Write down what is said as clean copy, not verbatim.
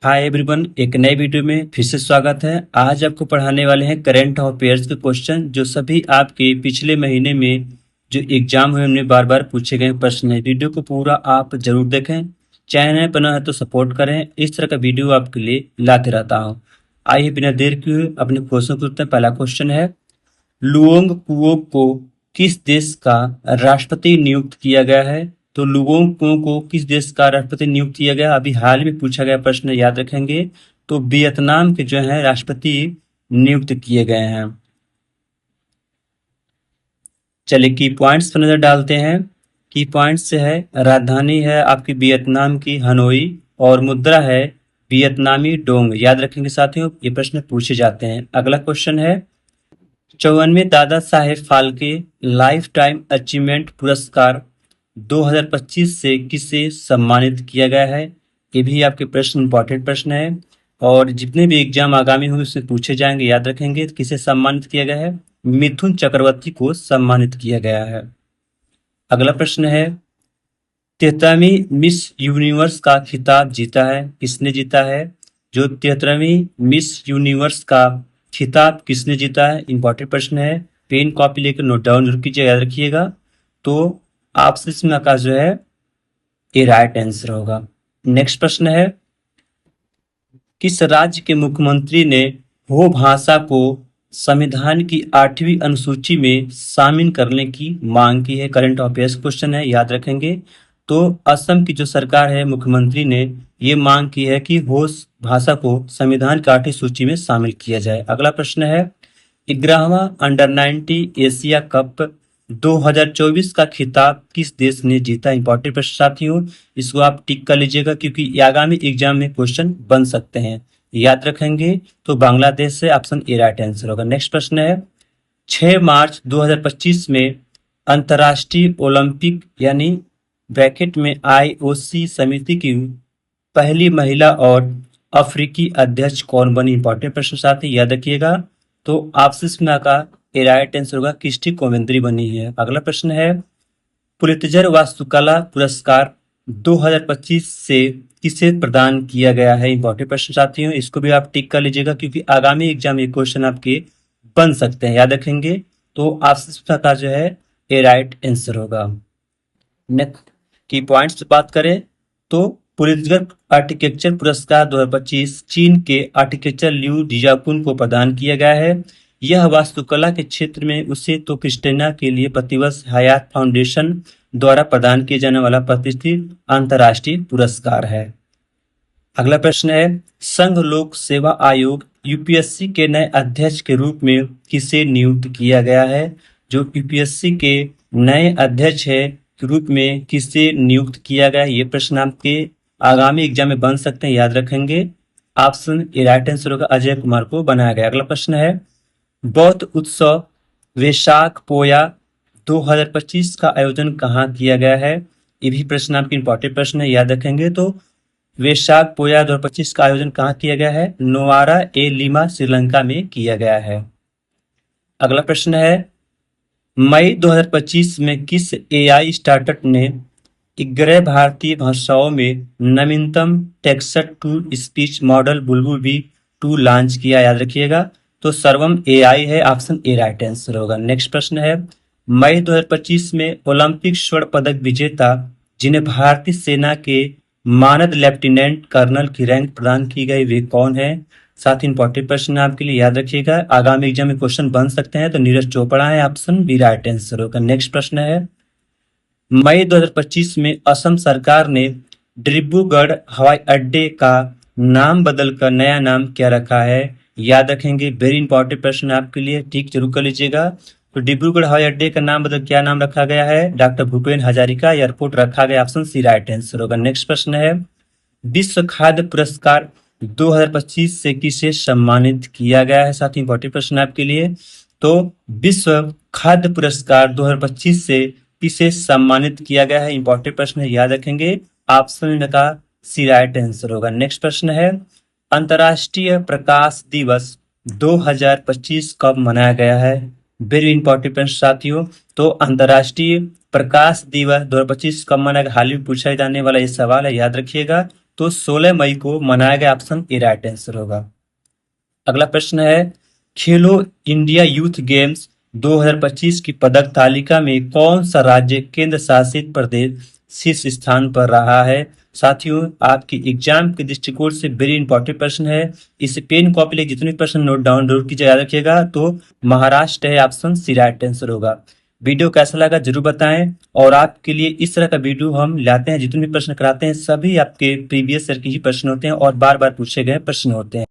Hi everyone, एक नए video में फिर से स्वागत है। आज आपको पढ़ाने वाले हैं करंट अफेयर्स के क्वेश्चन जो सभी आपके पिछले महीने में जो एग्जाम हुए उनमें बार बार पूछे गए प्रश्न है। वीडियो को पूरा आप जरूर देखें। चैनल बना है तो सपोर्ट करें। इस तरह का वीडियो आपके लिए लाते रहता हूँ। आइए बिना देर किए अपने क्वेश्चन को करते हैं। पहला क्वेश्चन है, लुओंग कुओ को किस देश का राष्ट्रपति नियुक्त किया गया है? तो लुओंग कुओ को किस देश का राष्ट्रपति नियुक्त किया गया? अभी हाल में पूछा गया प्रश्न, याद रखेंगे। तो वियतनाम के जो है राष्ट्रपति नियुक्त किए गए हैं। चलिए की पॉइंट्स पर नजर डालते हैं। की पॉइंट्स से है, राजधानी है आपकी वियतनाम की हनोई और मुद्रा है वियतनामी डोंग। याद रखेंगे साथियों, ये प्रश्न पूछे जाते हैं। अगला क्वेश्चन है, 54वें Dada Saheb Phalke life time achievement पुरस्कार 2025 से किसे सम्मानित किया गया है? ये भी आपके प्रश्न इंपॉर्टेंट प्रश्न है और जितने भी एग्जाम आगामी हुए उससे पूछे जाएंगे। याद रखेंगे किसे सम्मानित किया गया है? मिथुन चक्रवर्ती को सम्मानित किया गया है। अगला प्रश्न है, 73वीं मिस यूनिवर्स का खिताब जीता है, किसने जीता है? जो 73वीं मिस यूनिवर्स का खिताब किसने जीता है? इंपॉर्टेंट प्रश्न है। पेन कॉपी लेकर नोट डाउन जरूर कीजिए, याद रखिएगा। तो आपसे इसमें का जो है ये राइट आंसर होगा। नेक्स्ट प्रश्न है, किस राज्य के मुख्यमंत्री ने हो भाषा को संविधान की 8वीं अनुसूची में शामिल करने की मांग की है? करंट अफेयर्स क्वेश्चन है, याद रखेंगे। तो असम की जो सरकार है, मुख्यमंत्री ने ये मांग की है कि हो भाषा को संविधान की 8वीं सूची में शामिल किया जाए। अगला प्रश्न है, 11वां अंडर 19 एशिया कप 2024 का खिताब किस देश ने जीता? इंपॉर्टेंट प्रश्न साथियों, इसको आप टिक कर लीजिएगा क्योंकि आगामी एग्जाम में क्वेश्चन बन सकते हैं। याद रखेंगे तो बांग्लादेश से ऑप्शन ए राइट आंसर होगा। नेक्स्ट प्रश्न है, 6 मार्च 2025 में अंतर्राष्ट्रीय ओलंपिक यानी ब्रैकेट में IOC समिति की पहली महिला और अफ्रीकी अध्यक्ष कौन बनी? इंपॉर्टेंट प्रश्न साथी, याद रखिएगा। तो आपसे का ए राइट आंसर होगा क्रिस्टी कोवेंद्री बनी है। अगला प्रश्न है, पुलित्जर वास्तुकला पुरस्कार 2025 से किसे प्रदान किया गया है? इंपॉर्टेंट प्रश्न साथियों, इसको भी आप टिक कर लीजिएगा क्योंकि आगामी एग्जाम में क्वेश्चन आपके बन सकते हैं। याद रखेंगे तो आपसे का जो है ए राइट आंसर होगा। नेक्स्ट की पॉइंट्स बात करें तो पुलित्जर आर्किटेक्चर पुरस्कार 2025 चीन के आर्किटेक्चर लियू जियाकुन को प्रदान किया गया है। यह वास्तुकला के क्षेत्र में उसे तो क्रिस्टीना के लिए प्रतिवर्ष हयात फाउंडेशन द्वारा प्रदान किए जाने वाला प्रतिष्ठित अंतर्राष्ट्रीय पुरस्कार है। अगला प्रश्न है, संघ लोक सेवा आयोग UPSC के नए अध्यक्ष के रूप में किसे नियुक्त किया गया है? जो UPSC के नए अध्यक्ष है के रूप में किसे नियुक्त किया गया? ये प्रश्न आपके आगामी एग्जाम में बन सकते हैं, याद रखेंगे। ऑप्शन ए राइट आंसर होगा, अजय कुमार को बनाया गया। अगला प्रश्न है, बौद्ध उत्सव वैशाख पोया 2025 का आयोजन कहाँ किया गया है? ये भी प्रश्न आपके इंपॉर्टेंट प्रश्न है, याद रखेंगे। तो वैशाख पोया 2025 का आयोजन कहाँ किया गया है? नोवारा ए लिमा श्रीलंका में किया गया है। अगला प्रश्न है, मई 2025 में किस AI स्टार्टअप ने 11 भारतीय भाषाओं में नवीनतम text to speech model Bulbul V2 launch किया? याद रखिएगा। तो सर्वम AI है, ऑप्शन ए राइट आंसर होगा। नेक्स्ट प्रश्न है, मई 2025 में ओलंपिक स्वर्ण पदक विजेता जिन्हें भारतीय सेना के मानद लेफ्टिनेंट कर्नल की रैंक प्रदान की गई वे कौन है? साथ ही इंपॉर्टेंट प्रश्न आपके लिए, याद रखिएगा। आगामी एग्जाम में क्वेश्चन बन सकते हैं। तो नीरज चोपड़ा है, ऑप्शन बी राइट आंसर होगा। नेक्स्ट प्रश्न है, मई 2025 में असम सरकार ने डिब्रूगढ़ हवाई अड्डे का नाम बदलकर नया नाम क्या रखा है? याद रखेंगे, वेरी इंपॉर्टेंट प्रश्न आपके लिए, ठीक जरूर कर लीजिएगा। तो डिब्रूगढ़ हवाई अड्डे का नाम बदल क्या नाम रखा गया है? डॉक्टर भूपेन हजारिका एयरपोर्ट रखा गया, ऑप्शन सी राइट आंसर होगा। नेक्स्ट प्रश्न है, विश्व खाद्य पुरस्कार 2025 से किसे सम्मानित किया गया है? साथ ही इंपॉर्टेंट प्रश्न आपके लिए। तो विश्व खाद्य पुरस्कार 2025 से किसे सम्मानित किया गया है? इंपॉर्टेंट प्रश्न है, याद रखेंगे। ऑप्शन का सी राइट आंसर होगा। नेक्स्ट प्रश्न है, अंतर्राष्ट्रीय प्रकाश दिवस 2025 कब मनाया गया है? वेरी इंपॉर्टेंट प्रश्न साथियों। तो अंतर्राष्ट्रीय प्रकाश दिवस 2025 कब मनाया गया? हाल ही पूछा जाने वाला ये सवाल है, याद रखिएगा। तो 16 मई को मनाया गया, ऑप्शन ए राइट आंसर होगा। अगला प्रश्न है, खेलो इंडिया यूथ गेम्स 2025 की पदक तालिका में कौन सा राज्य केंद्र शासित प्रदेश शीर्ष स्थान पर रहा है। साथियों, आपकी एग्जाम के दृष्टिकोण से वेरी इंपॉर्टेंट प्रश्न है। इसे पेन कॉपी लेके जितने प्रश्न नोट डाउन जरूर कीजिए, याद रखिएगा। तो महाराष्ट्र है, ऑप्शन सी राइट आंसर होगा। वीडियो कैसा लगा जरूर बताएं, और आपके लिए इस तरह का वीडियो हम लाते हैं, जितने भी प्रश्न कराते हैं सभी आपके प्रीवियस ईयर के ही प्रश्न होते हैं और बार बार पूछे गए प्रश्न होते हैं।